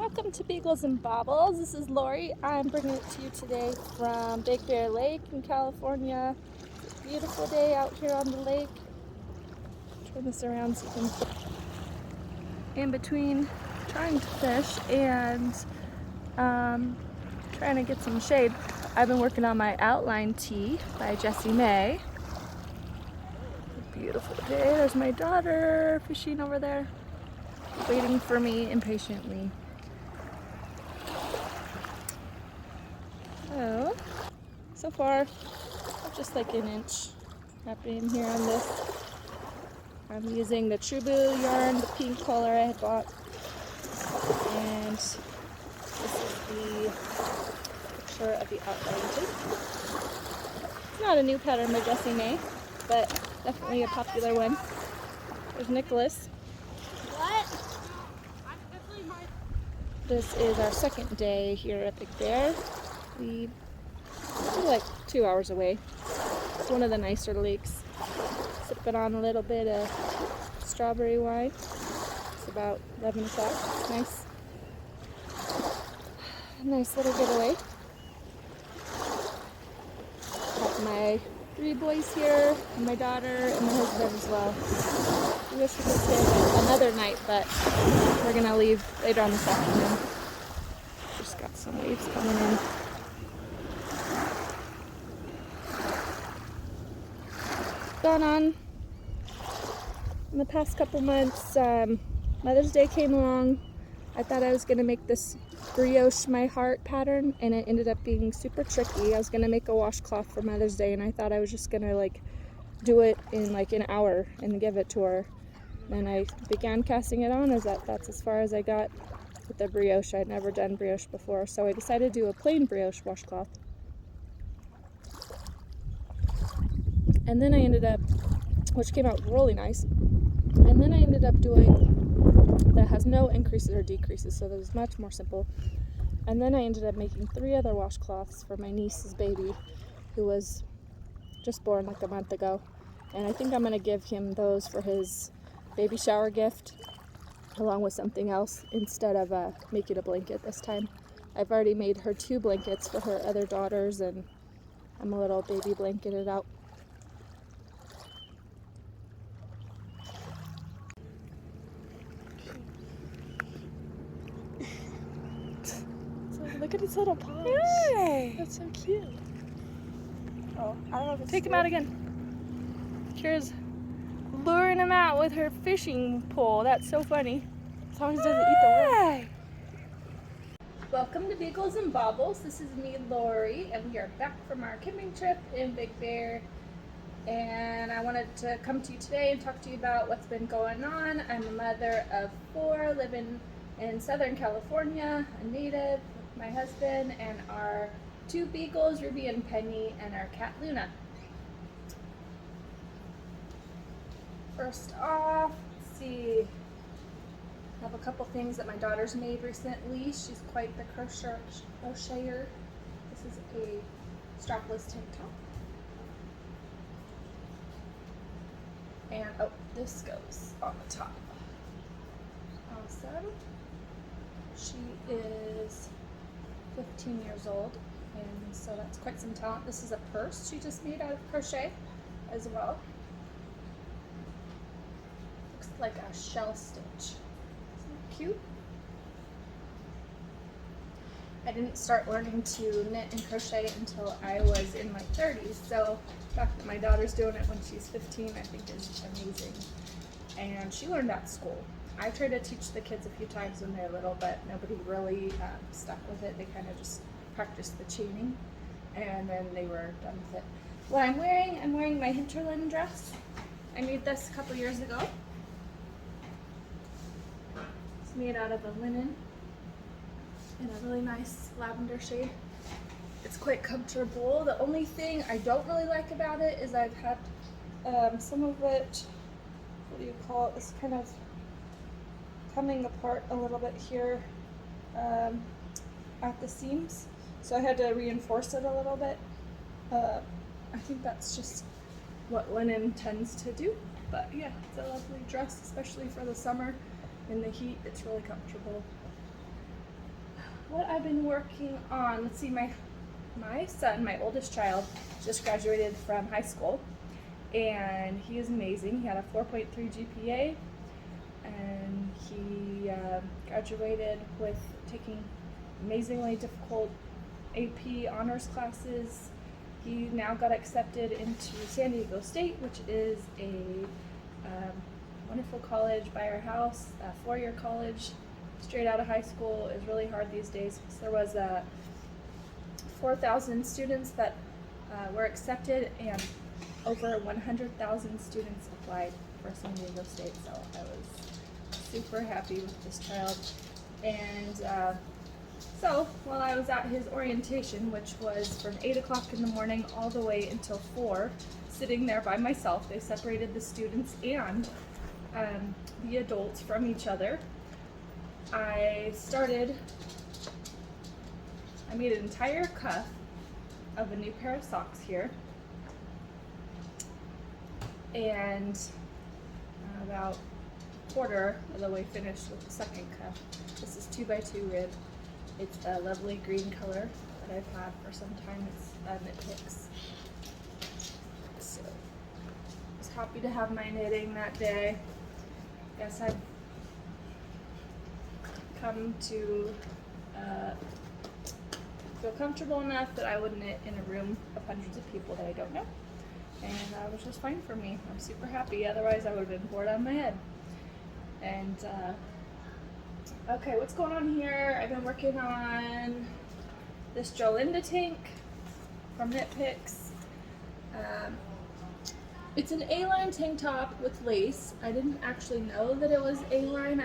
Welcome to Beagles and Bobbles. This is Lori. I'm bringing it to you today from Big Bear Lake in California. It's a beautiful day out here on the lake. Turn this around so you can... In between trying to fish and trying to get some shade, I've been working on my outline tee by Jessie May. Beautiful day. There's my daughter fishing over there, waiting for me impatiently. So far, just like an inch happening here on this. I'm using the True Blue yarn, the pink color I had bought. And this is the picture of the outline tee. It's not a new pattern by Jessie May, but definitely a popular one. There's Nicholas. This is our second day here at Big Bear. We're like 2 hours away. It's one of the nicer lakes. Sipping on a little bit of strawberry wine. It's about 11 o'clock. Nice. Nice little getaway. Got my 3 boys here, and my daughter, and my husband as well. We wish we could stay another night, but we're gonna leave later on this afternoon. Just got some waves coming in. Gone on in the past couple months. Mother's Day came along. I thought I was gonna make this Brioche My Heart pattern, and it ended up being super tricky. I was gonna make a washcloth for Mother's Day, and I thought I was just gonna like do it in like an hour and give it to her. Then I began casting it on. That's as far as I got with the brioche. I'd never done brioche before, so I decided to do a plain brioche washcloth. And then I ended up, which came out really nice, and then I ended up doing that has no increases or decreases, so that was much more simple. And then I ended up making 3 other washcloths for my niece's baby, who was just born like a month ago. And I think I'm gonna give him those for his baby shower gift, along with something else, instead of making a blanket this time. I've already made her 2 blankets for her other daughters, and I'm a little baby blanketed out. Look at his little paws. Hey! That's so cute. Oh, I don't know if it's... Take him out again. Kira's luring him out with her fishing pole. That's so funny. As long as he doesn't eat the worm. Welcome to Beagles and Bobbles. This is me, Lori, and we are back from our camping trip in Big Bear. And I wanted to come to you today and talk to you about what's been going on. I'm a mother of 4 living in Southern California, a native, with my husband, and our 2 beagles, Ruby and Penny, and our cat Luna. First off, let's see. I have a couple things that my daughter's made recently. She's quite the crocheter. This is a strapless tank top. And oh, this goes on the top. Awesome. She is 15 years old, and so that's quite some talent. This is a purse she just made out of crochet as well. Looks like a shell stitch. Isn't that cute? I didn't start learning to knit and crochet until I was in my 30s, so the fact that my daughter's doing it when she's 15 I think is amazing. And she learned at school. I tried to teach the kids a few times when they're little, but nobody really stuck with it. They kind of just practiced the chaining, and then they were done with it. What I'm wearing my hinterland dress. I made this a couple years ago. It's made out of a linen in a really nice lavender shade. It's quite comfortable. The only thing I don't really like about it is I've had some of it, what do you call it, it's kind of coming apart a little bit here at the seams, so I had to reinforce it a little bit. I think that's just what linen tends to do, but yeah, it's a lovely dress, especially for the summer. In the heat, it's really comfortable. what I've been working on, let's see, my son, my oldest child, just graduated from high school, and he is amazing. He had a 4.3 GPA, and he graduated with taking amazingly difficult AP honors classes. He now got accepted into San Diego State, which is a wonderful college by our house, a 4-year college, straight out of high school. Is really hard these days. So there was 4,000 students that were accepted, and over 100,000 students applied for San Diego State. So I was super happy with this child. And so while I was at his orientation, which was from 8 o'clock in the morning all the way until 4, sitting there by myself, they separated the students and the adults from each other. I made an entire cuff of a new pair of socks here, and about a quarter of the way finished with the second cuff. This is 2x2 rib. It's a lovely green color that I've had for some time. It's Knit Picks. So I was happy to have my knitting that day. Guess I've come to feel comfortable enough that I would knit in a room of hundreds of people that I don't know. And that was just fine for me. I'm super happy. Otherwise I would have been bored out of my head. And okay, what's going on here? I've been working on this Jolinda tank from Knit Picks. It's an A-line tank top with lace. I didn't actually know that it was A-line.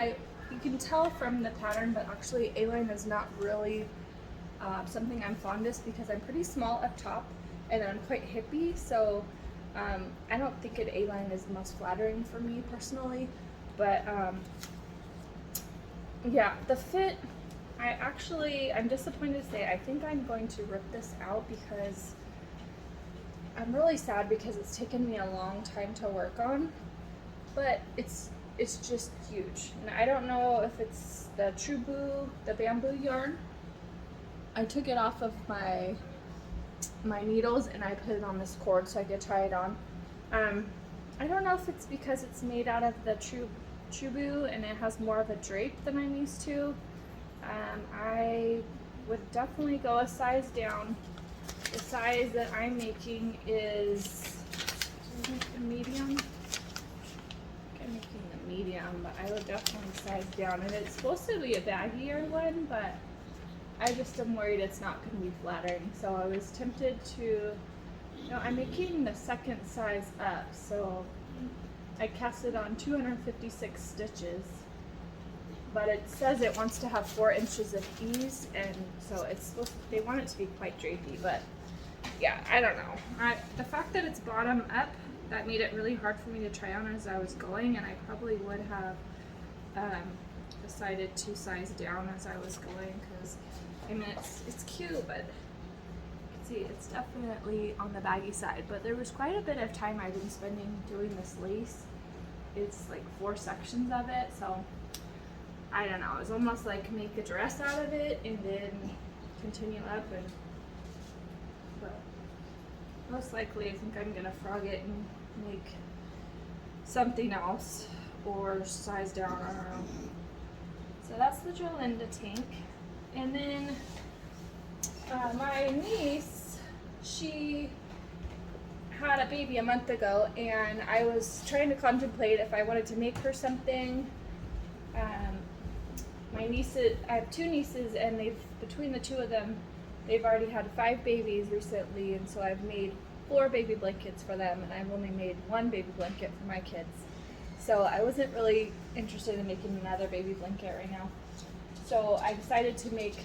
You can tell from the pattern, but actually A-line is not really something I'm fondest because I'm pretty small up top and I'm quite hippie, so I don't think an A-line is the most flattering for me personally. But yeah, the fit, I'm disappointed to say I think I'm going to rip this out because I'm really sad because it's taken me a long time to work on, but it's just huge. And I don't know if it's the the bamboo yarn. I took it off of my needles and I put it on this cord so I could try it on. I don't know if it's because it's made out of the Chubu and it has more of a drape than I'm used to. I would definitely go a size down. The size that I'm making is a medium. I'm making the medium, but I would definitely size down. And it's supposed to be a baggier one, but I just am worried it's not going to be flattering. So I was tempted to, I'm making the second size up, so I cast it on 256 stitches, but it says it wants to have 4 inches of ease, and so they want it to be quite drapey, but yeah, I don't know. The fact that it's bottom up, that made it really hard for me to try on as I was going, and I probably would have decided to size down as I was going, because I mean it's cute, but see, it's definitely on the baggy side. But there was quite a bit of time I've been spending doing this lace. It's like 4 sections of it, so I don't know. It's almost like make a dress out of it and then continue up, but most likely I think I'm gonna frog it and make something else or size down. I don't know. So that's the Jolinda tank. And then my niece, she had a baby a month ago, and I was trying to contemplate if I wanted to make her something. My nieces, I have 2 nieces, and between the 2 of them, they've already had 5 babies recently, and so I've made 4 baby blankets for them, and I've only made 1 baby blanket for my kids. So I wasn't really interested in making another baby blanket right now. So I decided to make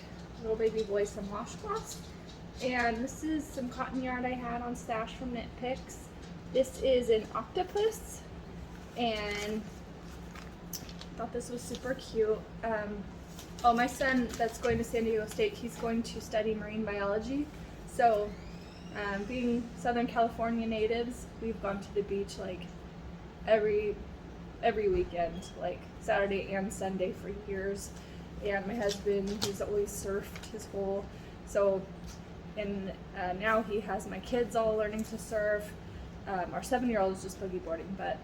little baby boy some washcloths. And this is some cotton yarn I had on stash from Knit Picks. This is an octopus, and I thought this was super cute. Oh, my son that's going to San Diego State, he's going to study marine biology. So being Southern California natives, we've gone to the beach like every weekend, like Saturday and Sunday for years. and my husband, he's always surfed his whole, so, and now he has my kids all learning to surf. Our 7-year-old is just boogie boarding, but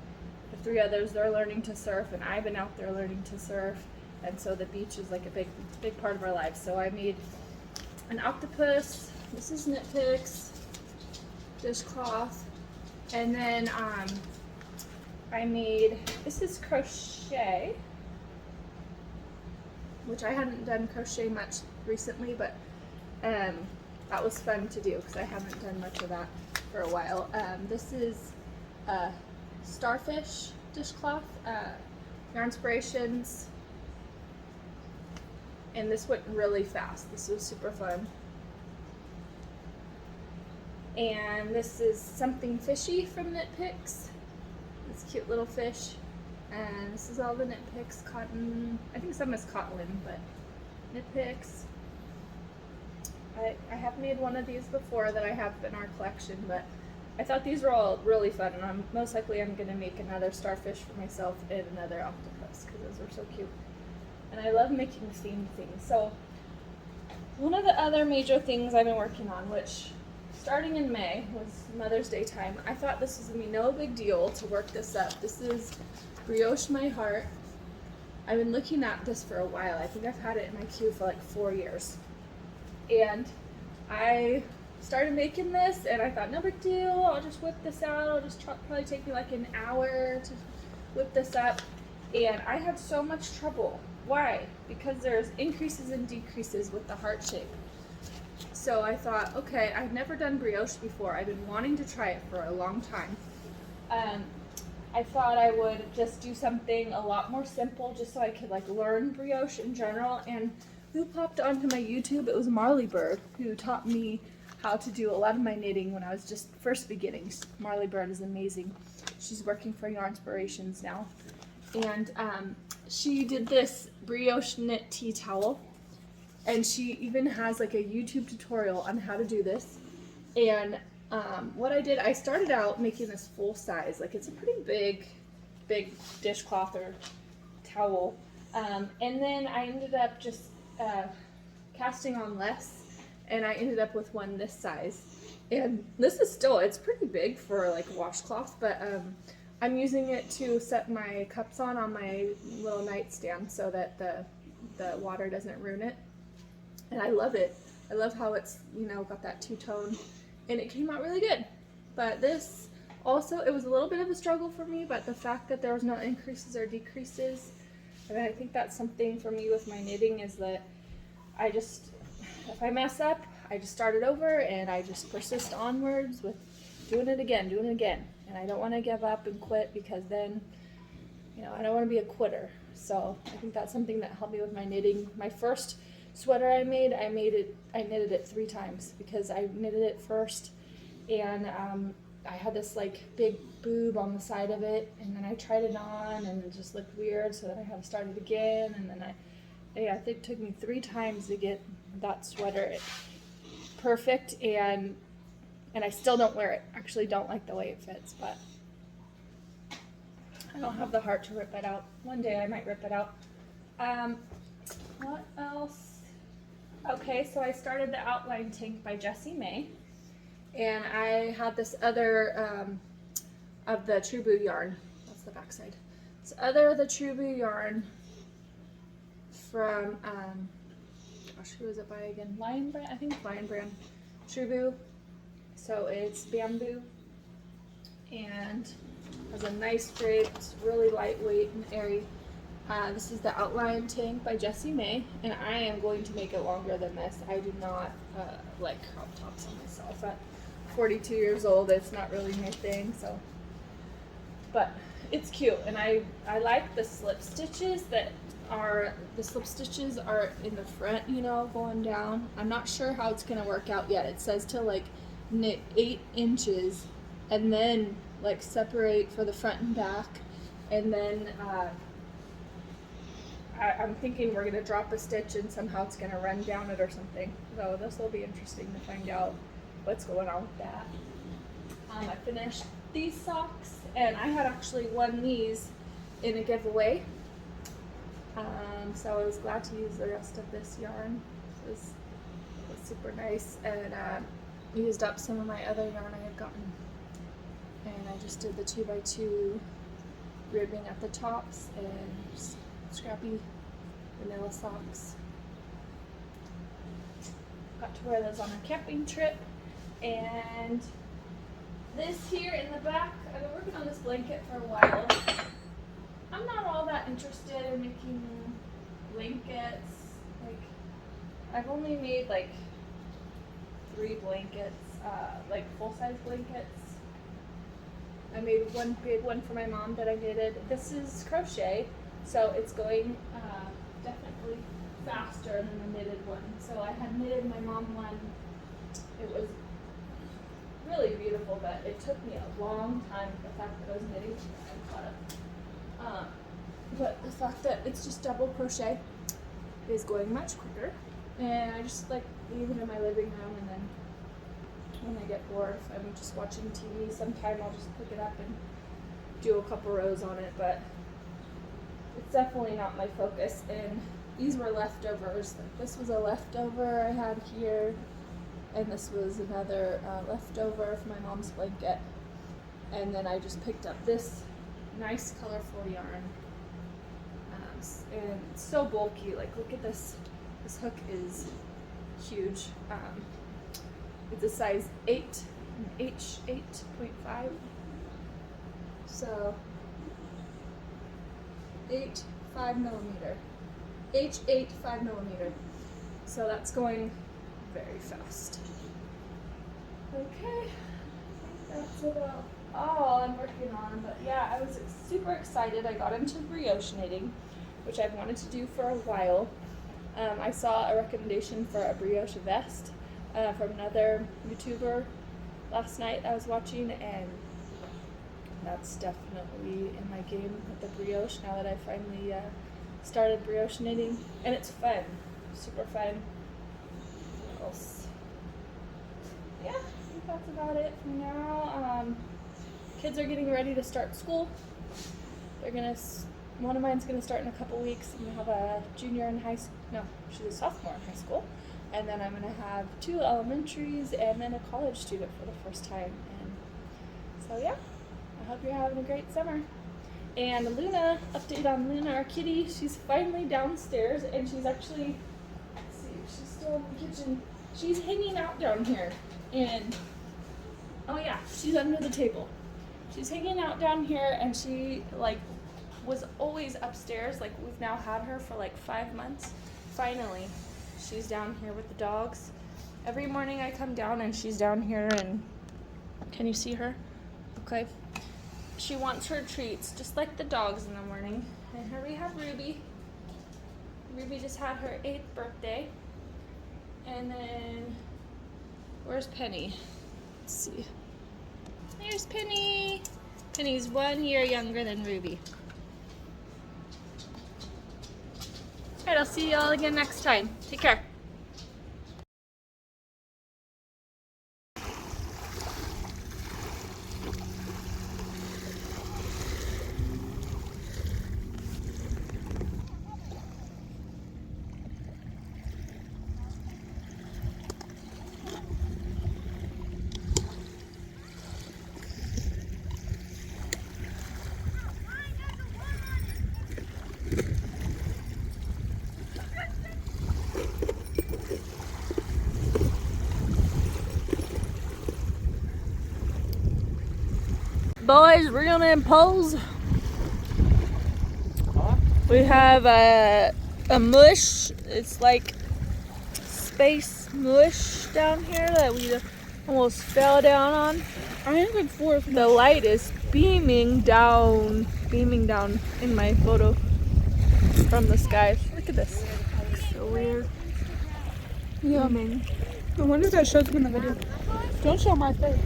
the 3 others, they're learning to surf, and I've been out there learning to surf, and so the beach is like a big part of our lives. So I made an octopus. This is Knit Picks dishcloth, and then I made, this is crochet, which I hadn't done crochet much recently, but that was fun to do because I haven't done much of that for a while. This is starfish dishcloth, Yarnspirations, and this went really fast. This was super fun. And this is Something Fishy from Knit Picks. This cute little fish. And this is all the Knit Picks cotton. I think some is cotton, but Knit Picks. I have made one of these before that I have in our collection, but I thought these were all really fun, and I'm most likely going to make another starfish for myself and another octopus because those are so cute. And I love making themed things. So one of the other major things I've been working on, which starting in May was Mother's Day time, I thought this was going to be no big deal to work this up. This is Brioche My Heart. I've been looking at this for a while. I think I've had it in my queue for like 4 years. And I started making this, and I thought, no big deal, I'll just whip this out. It'll just probably take me like an hour to whip this up. And I had so much trouble. Why? Because there's increases and decreases with the heart shape. So I thought, okay, I've never done brioche before. I've been wanting to try it for a long time. I thought I would just do something a lot more simple just so I could like learn brioche in general. And who popped onto my YouTube? It was Marley Bird, who taught me how to do a lot of my knitting when I was just first beginning. Marley Bird is amazing. She's working for Yarnspirations now. And she did this brioche knit tea towel. And she even has like a YouTube tutorial on how to do this. And what I did, I started out making this full size. Like it's a pretty big dishcloth or towel. And then I ended up just casting on less, and I ended up with one this size. And this is still, it's pretty big for like a washcloth, but I'm using it to set my cups on my little nightstand so that the water doesn't ruin it. And I love it. I love how it's, you know, got that two-tone, and it came out really good. But this also, it was a little bit of a struggle for me, but the fact that there was no increases or decreases, I mean, I think that's something for me with my knitting is that I just, if I mess up, I just start it over and I just persist onwards with doing it again. And I don't want to give up and quit because then, you know, I don't want to be a quitter. So I think that's something that helped me with my knitting. My first sweater I knitted it 3 times because I knitted it first, and I had this like big boob on the side of it, and then I tried it on and it just looked weird, so then I had to start it again, and then I think it took me 3 times to get that sweater perfect, and I still don't wear it. Actually don't like the way it fits, but I don't have the heart to rip it out. One day I might rip it out. What else? Okay, so I started the Outline Tank by Jessie May, and I had this other of the True Blue yarn. That's the back side. This other of the True Blue yarn from, gosh, who was it by again? Lion Brand? I think Lion Brand. True Blue. So it's bamboo, and has a nice drape. It's really lightweight and airy. This is the Outline Tank by Jessie May, and I am going to make it longer than this. I do not like crop tops on myself. At 42 years old, it's not really my thing. So, but it's cute, and I like the slip stitches are in the front, you know, going down. I'm not sure how it's gonna work out yet. It says to like knit 8 inches, and then like separate for the front and back, and then. I'm thinking we're going to drop a stitch and somehow it's going to run down it or something. So this will be interesting to find out what's going on with that. I finished these socks, and I had actually won these in a giveaway. So I was glad to use the rest of this yarn. It was super nice, and used up some of my other yarn I had gotten. And I just did the 2x2 ribbing at the tops and just scrappy vanilla socks. Got to wear those on a camping trip. And this here in the back, I've been working on this blanket for a while. I'm not all that interested in making blankets. Like, I've only made like 3 blankets, like full-size blankets. I made one big one for my mom that I knitted. This is crochet, so it's going definitely faster than the knitted one. So I had knitted my mom one. It was really beautiful, but it took me a long time. The fact that I was knitting, I'm caught up. But the fact that it's just double crochet is going much quicker. And I just like leave it in my living room, and then when I get bored, if I'm just watching TV sometime, I'll just pick it up and do a couple rows on it, but it's definitely not my focus. And these were leftovers. Like, this was a leftover I had here, and this was another leftover from my mom's blanket. And then I just picked up this nice colorful yarn. And it's so bulky. Like, look at this. This hook is huge. It's a size 8, an H8.5. So 5 millimeter. H8 5 millimeter. So that's going very fast. Okay, I think that's about all I'm working on. But yeah, I was super excited. I got into brioche knitting, which I've wanted to do for a while. I saw a recommendation for a brioche vest from another YouTuber last night I was watching, and that's definitely in my game with the brioche now that I finally started brioche knitting. And it's fun, super fun. What else? Yeah, I think that's about it for now. Kids are getting ready to start school. One of mine's gonna start in a couple weeks. I'm gonna have a junior in high school. No, she's a sophomore in high school. And then I'm gonna have 2 elementaries and then a college student for the first time. And so yeah, I hope you're having a great summer. And Luna, update on Luna, our kitty. She's finally downstairs, and she's actually, let's see, she's still in the kitchen. She's hanging out down here. And oh yeah, she's under the table. She's hanging out down here, and she was always upstairs. Like, we've now had her for like 5 months. Finally, she's down here with the dogs. Every morning I come down and she's down here, and can you see her? Okay. She wants her treats, just like the dogs in the morning. And here we have Ruby. Ruby just had her 8th birthday. And then, where's Penny? Let's see. There's Penny. Penny's 1 year younger than Ruby. Alright, I'll see you all again next time. Take care. Boys, reeling in poles. We have a mush. It's like space mush down here that we almost fell down on. I think like 4. The light is beaming down in my photo from the sky. Look at this. So weird. Yeah. Beaming. I wonder if that shows up in the video. Don't show my face.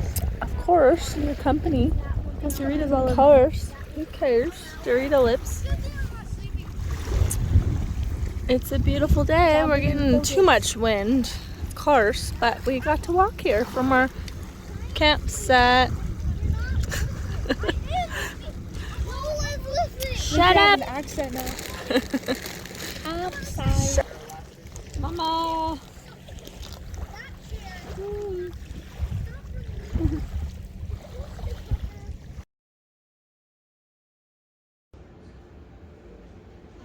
Of course, your company. Doritos all Of over. course. Who cares? Dorito lips. It's a beautiful day. We're getting too much wind, of course, but we got to walk here from our campsite. Shut up! An accent now. outside. Mama.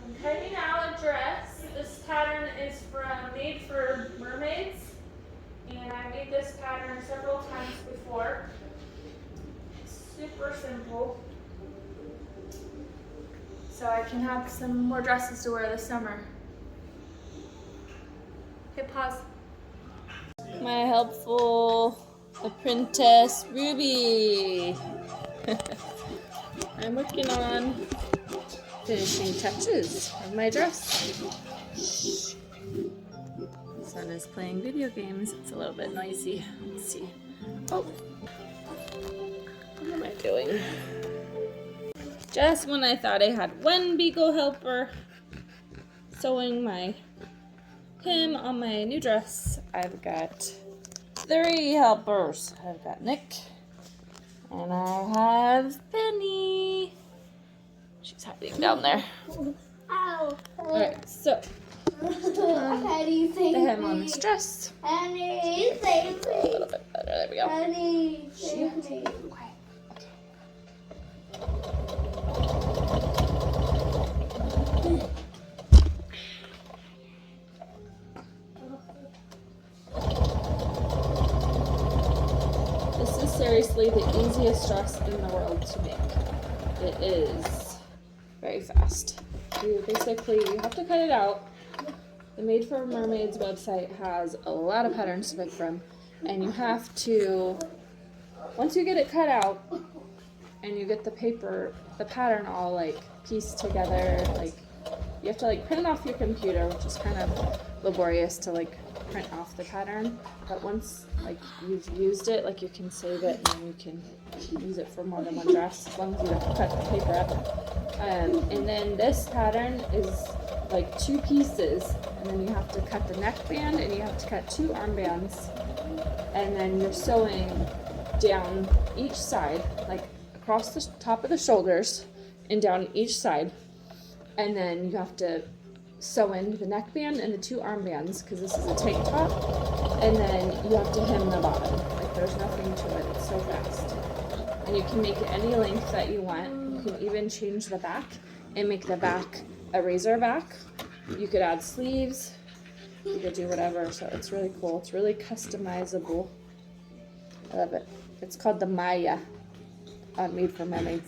I'm cutting out a dress. This pattern is made for mermaids, and I made this pattern several times before. It's super simple, so I can have some more dresses to wear this summer. Hit pause. My helpful apprentice Ruby. I'm working on finishing touches of my dress. Son is playing video games. It's a little bit noisy. Let's see. Oh, what am I doing? Just when I thought I had one beagle helper sewing my hem on my new dress, I've got 3 helpers. I've got Nick, and I have Penny. She's hiding down there. Ow. Alright, so the hem on this dress. Annie, save A me. little bit better. There we go. Annie, save me. This is seriously the easiest dress in the world to make. It is very fast. You have to cut it out. The Made for Mermaids website has a lot of patterns to pick from, and you have to, once you get it cut out and you get the pattern all like pieced together, like you have to like print it off your computer, which is kind of laborious to like print off the pattern, but once like you've used it, like you can save it and then you can use it for more than one dress as long as you don't cut the paper up. And then this pattern is like 2 pieces, and then you have to cut the neckband and you have to cut 2 armbands, and then you're sewing down each side, like across the top of the shoulders and down each side, and then you have to sew in the neckband and the 2 armbands because this is a tank top, and then you have to hem the bottom. Like there's nothing to it. It's so fast, and you can make it any length that you want. You can even change the back and make the back a razor back. You could add sleeves. You could do whatever. So it's really cool. It's really customizable. I love it. It's called the Maya on Made for Mermaids.